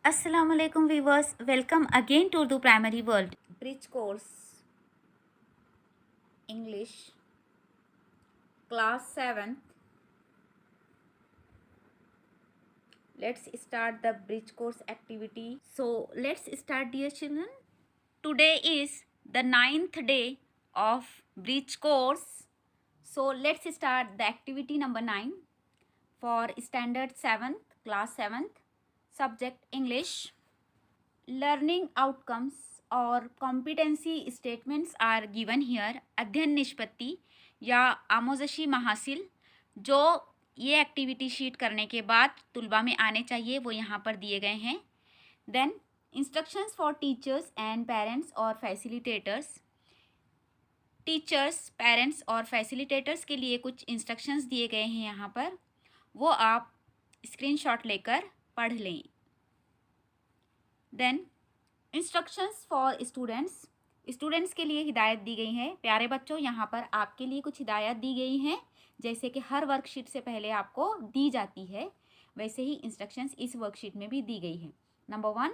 Assalamu alaikum viewers, welcome again to Urdu Primary World. Bridge course English class 7th. Let's start the bridge course activity. So let's start, dear children. Today is the 9th day of bridge course. So let's start the activity number 9 for standard 7th, class 7th, subject English. Learning outcomes और competency statements are given here. अध्ययन निष्पत्ति या आमोजशी महासिल जो ये activity sheet करने के बाद तुलबा में आने चाहिए वो यहाँ पर दिए गए हैं. Then instructions for teachers and parents और फैसिलिटेटर्स. टीचर्स, पेरेंट्स और फैसिलिटेटर्स के लिए कुछ इंस्ट्रक्शंस दिए गए हैं यहाँ पर, वो आप स्क्रीनशॉट लेकर पढ़ लें. Then instructions for students. Students के लिए हिदायत दी गई है. प्यारे बच्चों, यहाँ पर आपके लिए कुछ हिदायत दी गई हैं जैसे कि हर वर्कशीट से पहले आपको दी जाती है, वैसे ही इंस्ट्रक्शंस इस वर्कशीट में भी दी गई है. Number 1,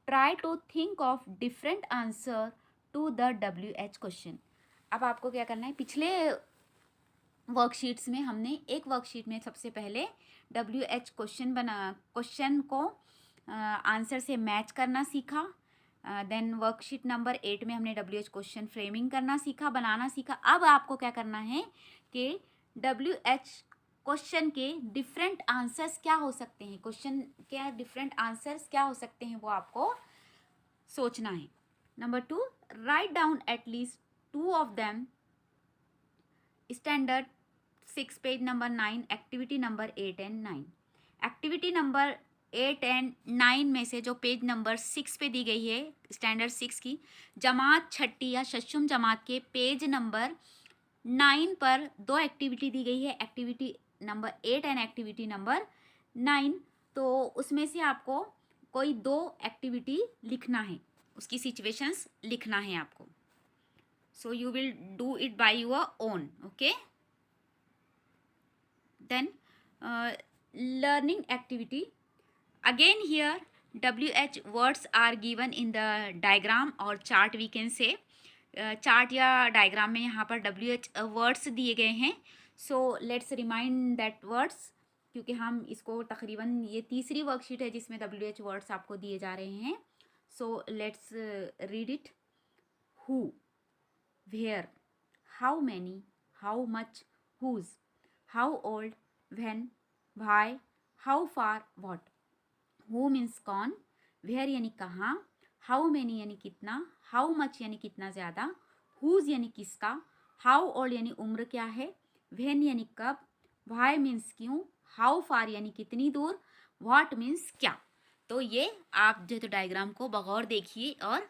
try to think of different answer to the WH question. अब आपको क्या करना है, पिछले वर्कशीट्स में हमने एक वर्कशीट में सबसे पहले WH क्वेश्चन को आंसर से मैच करना सीखा. देन वर्कशीट नंबर 8 में हमने WH क्वेश्चन फ्रेमिंग करना सीखा, बनाना सीखा. अब आपको क्या करना है कि WH क्वेश्चन के डिफरेंट आंसर्स क्या हो सकते हैं, क्वेश्चन के डिफरेंट आंसर्स क्या हो सकते हैं वो आपको सोचना है. Number 2, write down at least 2 of them. Standard 6 page number 9, activity number 8 and 9. Activity number 8 and 9 में से जो पेज नंबर 6 पे दी गई है स्टैंडर्ड 6 की, जमात छठी या शशुम जमात के पेज नंबर 9 पर 2 एक्टिविटी दी गई है, activity number 8 and activity number 9. तो उसमें से आपको कोई 2 एक्टिविटी लिखना है, उसकी सिचुएशंस लिखना है आपको. So you will do it by your own. Okay. Then learning activity. Again here WH words are given in the diagram or chart we can say. Chart या डायग्राम में यहाँ पर WH वर्ड्स दिए गए हैं. So let's remind that words, क्योंकि हम इसको तकरीबन ये तीसरी वर्कशीट है जिसमें WH वर्ड्स आपको दिए जा रहे हैं. So let's read it. Who, where, how many, how much, whose, how old, when, why, how far, what. Who means कौन, वेयर यानी कहाँ, हाउ मैनी यानी कितना, हाउ मच यानी कितना ज़्यादा, हुज यानी किसका, हाउ ओल्ड यानी उम्र क्या है, व्हेन यानी कब, व्हाई मीन्स क्यों, हाउ फार यानी कितनी दूर, व्हाट मीन्स क्या. तो ये आप जो तो डायग्राम को बगौर देखिए और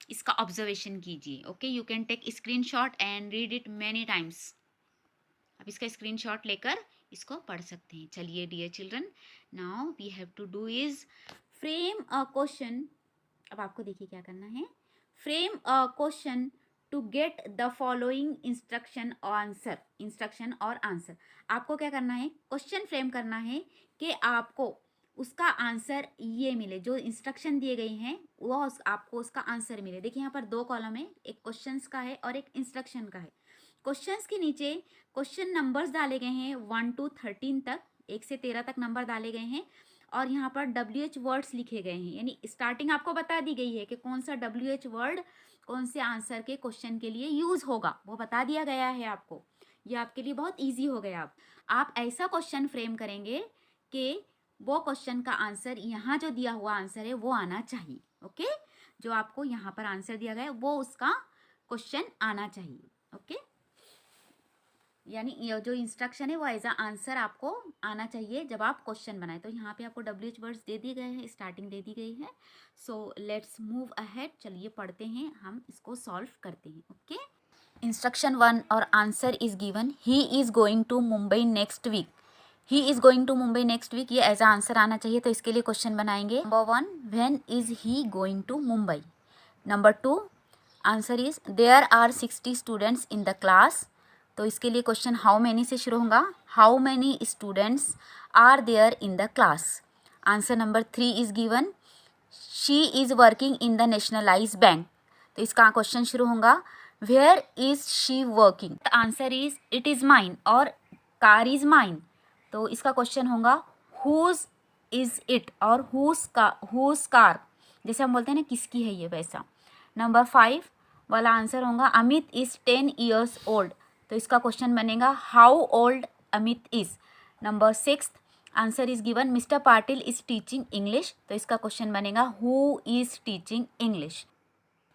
इसका ऑब्जर्वेशन कीजिए. Okay, you can take screenshot and read it many times. आप इसका स्क्रीनशॉट लेकर इसको पढ़ सकते हैं. चलिए dear children, now we have to do is frame a question. अब आपको देखिए क्या करना है. Frame a question to get the following instruction और आंसर. आपको क्या करना है, क्वेश्चन फ्रेम करना है कि आपको उसका आंसर ये मिले, जो इंस्ट्रक्शन दिए गए हैं वो आपको उसका आंसर मिले. देखिए यहाँ पर 2 कॉलम है, एक क्वेश्चंस का है और एक इंस्ट्रक्शन का है. क्वेश्चंस के नीचे क्वेश्चन नंबर्स डाले गए हैं 1 to 13 तक, 1 से 13 तक नंबर डाले गए हैं और यहाँ पर WH वर्ड्स लिखे गए हैं. यानी स्टार्टिंग आपको बता दी गई है कि कौन सा WH वर्ड कौन से आंसर के क्वेश्चन के लिए यूज़ होगा, वो बता दिया गया है आपको. ये आपके लिए बहुत ईजी हो गया. आप ऐसा क्वेश्चन फ्रेम करेंगे कि वो क्वेश्चन का आंसर यहाँ जो दिया हुआ आंसर है वो आना चाहिए. ओके, जो आपको यहाँ पर आंसर दिया गया है वो उसका क्वेश्चन आना चाहिए. ओके, यानी ये जो इंस्ट्रक्शन है वो एज अ आंसर आपको आना चाहिए जब आप क्वेश्चन बनाए. तो यहाँ पे आपको WH वर्ड्स दे दिए गए हैं, स्टार्टिंग दे दी गई है. सो लेट्स मूव अहेड. चलिए पढ़ते हैं, हम इसको सॉल्व करते हैं. ओके, इंस्ट्रक्शन 1 और answer is given. He is going to Mumbai next week. He is going to Mumbai next week, ये एज अ आंसर आना चाहिए. तो इसके लिए क्वेश्चन बनाएंगे. Number 1, when is he going to Mumbai. Number 2, answer is there are 60 students in the class. तो इसके लिए क्वेश्चन हाउ मैनी से शुरू होगा. How many students are there in the class. Answer number 3 is given. She is working in the nationalise bank. तो इसका question शुरू होगा where is she working. The answer is it is mine और car is mine. तो इसका question होगा whose is it और whose car, जैसे हम बोलते हैं ना किसकी है ये, वैसा। नंबर 5 वाला आंसर होगा अमित इज़ 10 years ओल्ड। तो इसका क्वेश्चन बनेगा how old Amit is. Number 6 answer is given mister Patil is teaching English. तो इसका क्वेश्चन बनेगा who is teaching English.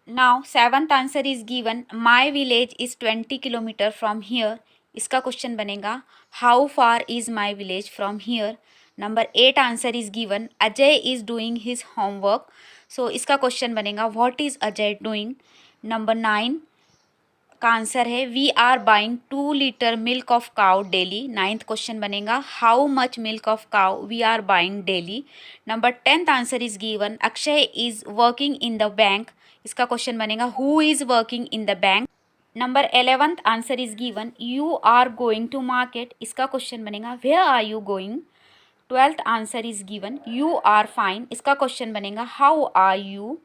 Now 7th answer is given my village is 20 kilometre from here. इसका question बनेगा how far is my village from here. Number 8 answer is given Ajay is doing his homework. So इसका question बनेगा what is Ajay doing. Number 9 का answer है we are buying 2 litre milk of cow daily. 9th question बनेगा how much milk of cow we are buying daily. Number 10th answer is given Akshay is working in the bank. इसका question बनेगा who is working in the bank. Number 11th answer is given you are going to market. इसका question बनेगा where are you going. 12th answer is given you are fine. इसका question बनेगा how are you.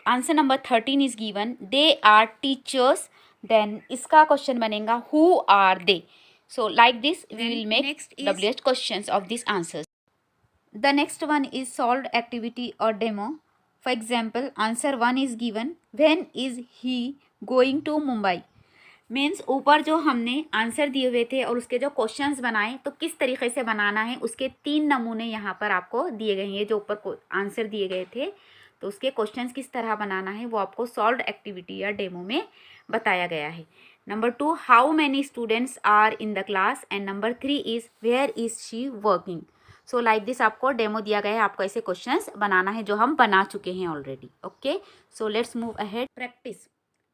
Answer number 13 is given they are teachers. Then इसका question बनेगा who are they. So like this we will make WH questions of this answers. The next one is solved activity और demo. For example answer 1 is given when is he going to Mumbai. Means ऊपर जो हमने answer दिए हुए थे और उसके जो क्वेश्चंस बनाए तो किस तरीके से बनाना है उसके 3 नमूने यहाँ पर आपको दिए गए हैं। ये जो ऊपर आंसर दिए गए थे तो उसके क्वेश्चंस किस तरह बनाना है वो आपको सॉल्व्ड एक्टिविटी या डेमो में बताया गया है। Number 2 how many students are in the class and number 3 is where is she working. So like this आपको डेमो दिया गया है, आपको ऐसे क्वेश्चंस बनाना है जो हम बना चुके हैं already. Okay, so let's move ahead. Practice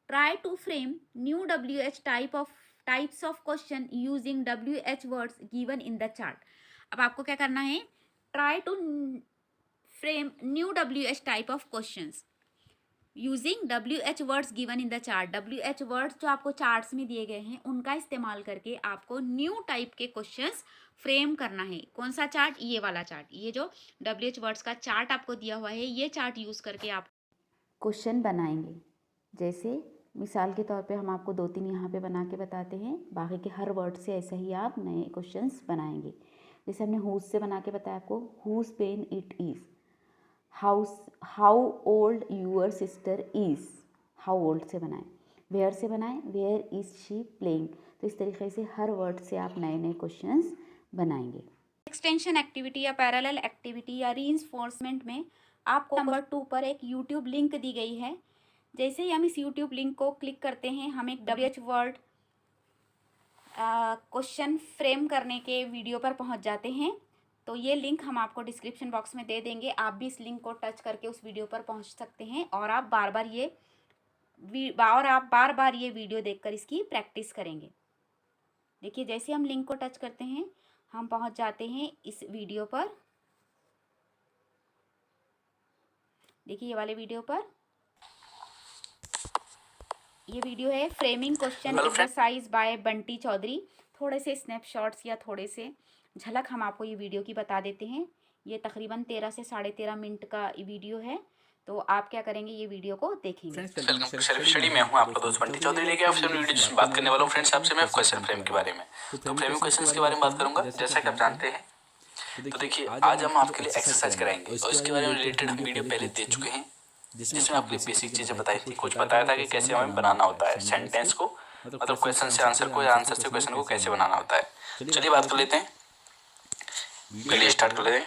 try to frame new WH types of question using WH words given in the chart. अब आपको क्या करना है, try to frame new WH type of questions using WH words given in the chart. WH words जो आपको charts में दिए गए हैं उनका इस्तेमाल करके आपको न्यू टाइप के क्वेश्चंस फ्रेम करना है। कौन सा चार्ट, ये वाला चार्ट, ये जो WH वर्ड्स का चार्ट आपको दिया हुआ है ये चार्ट यूज करके आप क्वेश्चन बनाएंगे। जैसे मिसाल के तौर पे हम आपको 2-3 यहाँ पे बना के बताते हैं, बाकी के हर वर्ड से ऐसे ही आप नए क्वेश्चंस बनाएंगे। जैसे हमने हुज से बना के बताया आपको whose pen it is. How old your sister is, how old से बनाएं। वेयर से बनाएं वेयर इज़ शी प्लेइंग। तो इस तरीके से हर वर्ड से आप नए नए क्वेश्चंस बनाएंगे। एक्सटेंशन एक्टिविटी या पैरेलल एक्टिविटी या रीइंफोर्समेंट में आपको नंबर 2 पर एक यूट्यूब लिंक दी गई है। जैसे ही हम इस यूट्यूब लिंक को क्लिक करते हैं हम एक WH वर्ड क्वेश्चन फ्रेम करने के वीडियो पर पहुंच जाते हैं। तो ये लिंक हम आपको डिस्क्रिप्शन बॉक्स में दे देंगे, आप भी इस लिंक को टच करके उस वीडियो पर पहुंच सकते हैं और आप बार बार ये वीडियो देखकर इसकी प्रैक्टिस करेंगे। देखिए जैसे हम लिंक को टच करते हैं हम पहुंच जाते हैं इस वीडियो पर। देखिए ये वाले वीडियो पर, ये वीडियो है framing question exercise by Bunty Chaudhary. थोड़े से स्नैपशॉट्स या थोड़े से झलक हम आपको ये वीडियो की बता देते हैं। ये तकरीबन 13 से 13.5 मिनट का वीडियो है, तो आप क्या करेंगे ये वीडियो को देखेंगे। वेलकम टू सेल्फ स्टडी, मैं हूं आपका दोस्त बंटी चौधरी लेके आपसे वीडियो जिसमें बात करने वाला हूं फ्रेंड्स आपसे मैं क्वेश्चन फ्रेम के बारे में। तो फ्रेमिंग क्वेश्चंस के बारे में बात करूंगा जैसा कि आप जानते हैं। तो देखिए आज हम आपके लिए एक्सरसाइज कराएंगे और इसके बारे में रिलेटेड हम वीडियो पहले दे चुके हैं जिसमें आपके लिए बेसिक चीजें बताई थी, कुछ बताया था कि कैसे हमें बनाना होता है सेंटेंस को, मतलब क्वेश्चन से आंसर को या आंसर से क्वेश्चन को कैसे बनाना होता है। चलिए बात कर लेते हैं, पहले स्टार्ट कर लेते हैं।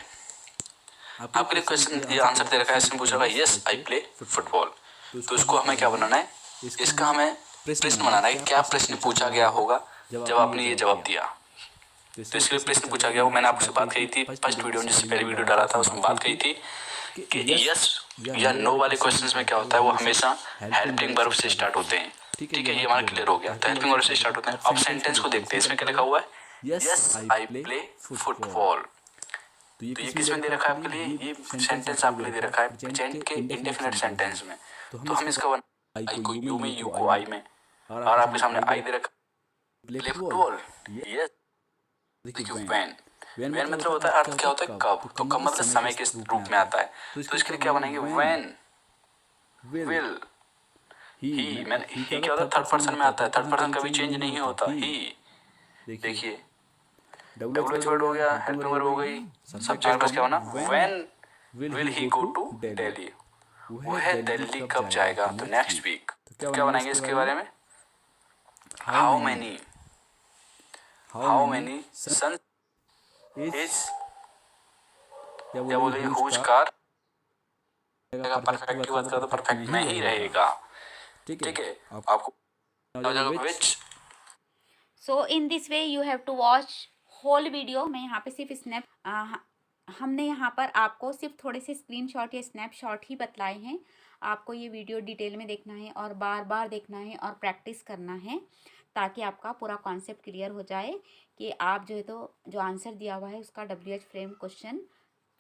आपके लिए क्वेश्चन ये आंसर दे रखा है, इसमें पूछा हुआ है यस आई प्ले फुटबॉल। तो इसको हमें क्या बनाना है, इसका हमें प्रश्न बनाना है, क्या प्रश्न पूछा गया होगा जब आपने ये जवाब दिया। तो इसके लिए प्रश्न पूछा गया वो मैंने आपसे बात कही थी फर्स्ट वीडियो, जिससे पहले वीडियो डाला था उसमें बात कही थी कि यस या नो वाले क्वेश्चंस में क्या होता है वो हमेशा हेल्पिंग वर्ब से स्टार्ट होते हैं। ठीक है, ये हमारा क्लियर हो गया। तो हेल्पिंग वर्ब से स्टार्ट होते हैं। अब सेंटेंस को देखते हैं, इसमें क्या लिखा हुआ है, यस आई प्ले फुटबॉल। तो ये किस में दे रखा है आपके लिए, ये सेंटेंस आपके लिए दे रखा है प्रेजेंट के इंडेफिनिट सेंटेंस में। तो हम इसका आई को यू में, यू को आई में, और आपके सामने आई दे रखा प्ले फुटबॉल। यस देखिए व्हेन, व्हेन मतलब होता है अर्थ, क्या होता है कब, तो कब मतलब समय के रूप में आता है। तो इसके लिए क्या बनाएंगे, व्हेन विल ही। मैंने ही क्या होता है, थर्ड पर्सन में आता है, थर्ड पर्सन कभी चेंज नहीं होता, ही। देखिए डब्ल्यूएच वर्ड हो गया, हेल्पिंग वर्ब हो गई, सब्जेक्ट बस क्या होना, when will he go to Delhi, वह दिल्ली कब जाएगा, तो नेक्स्ट वीक। तो क्या बनाएंगे इसके बारे में, हाउ मेनी सन इज, या बोलिए हुज कार, परफेक्ट की बात करें तो परफेक्ट में ही रहेगा, ठीक है। आपको which, so in this way you have to watch whole video. मैं यहाँ पे सिर्फ हमने यहाँ पर आपको सिर्फ थोड़े से स्क्रीनशॉट या स्नैपशॉट ही बतलाए हैं। आपको ये वीडियो डिटेल में देखना है और बार बार देखना है और प्रैक्टिस करना है, ताकि आपका पूरा कॉन्सेप्ट क्लियर हो जाए कि आप जो है तो जो आंसर दिया हुआ है उसका WH फ्रेम क्वेश्चन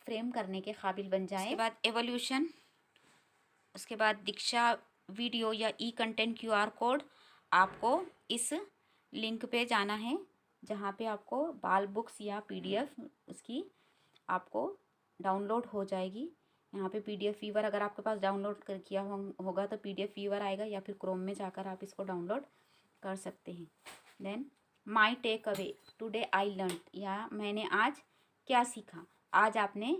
फ्रेम करने के काबिल बन जाए। उसके बाद एवोल्यूशन, उसके बाद दीक्षा वीडियो या ई कंटेंट QR कोड, आपको इस लिंक पे जाना है जहाँ पे आपको बाल बुक्स या PDF उसकी आपको डाउनलोड हो जाएगी। यहाँ पे PDF फीवर अगर आपके पास डाउनलोड किया होगा तो PDF फीवर आएगा, या फिर क्रोम में जाकर आप इसको डाउनलोड कर सकते हैं। Then my take away today I learn, या मैंने आज क्या सीखा। आज आपने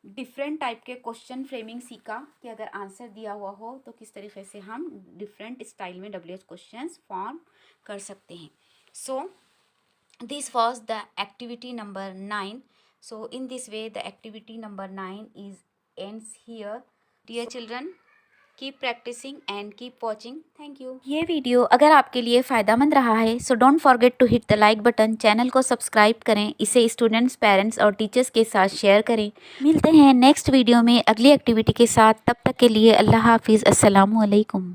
डिफरेंट टाइप के क्वेश्चन फ्रेमिंग सीखा कि अगर आंसर दिया हुआ हो तो किस तरीके से हम डिफरेंट स्टाइल में WH क्वेश्चंस फॉर्म कर सकते हैं। So this was the activity number 9. So in this way the activity number 9 is ends here. Dear children, keep practicing and keep watching. Thank you. ये वीडियो अगर आपके लिए फ़ायदामंद रहा है so don't forget to hit the like button, channel को subscribe करें, इसे स्टूडेंट्स, पेरेंट्स और टीचर्स के साथ शेयर करें। मिलते हैं नेक्स्ट वीडियो में अगली एक्टिविटी के साथ, तब तक के लिए अल्लाह हाफिज़, अस्सलामु अलैकुम।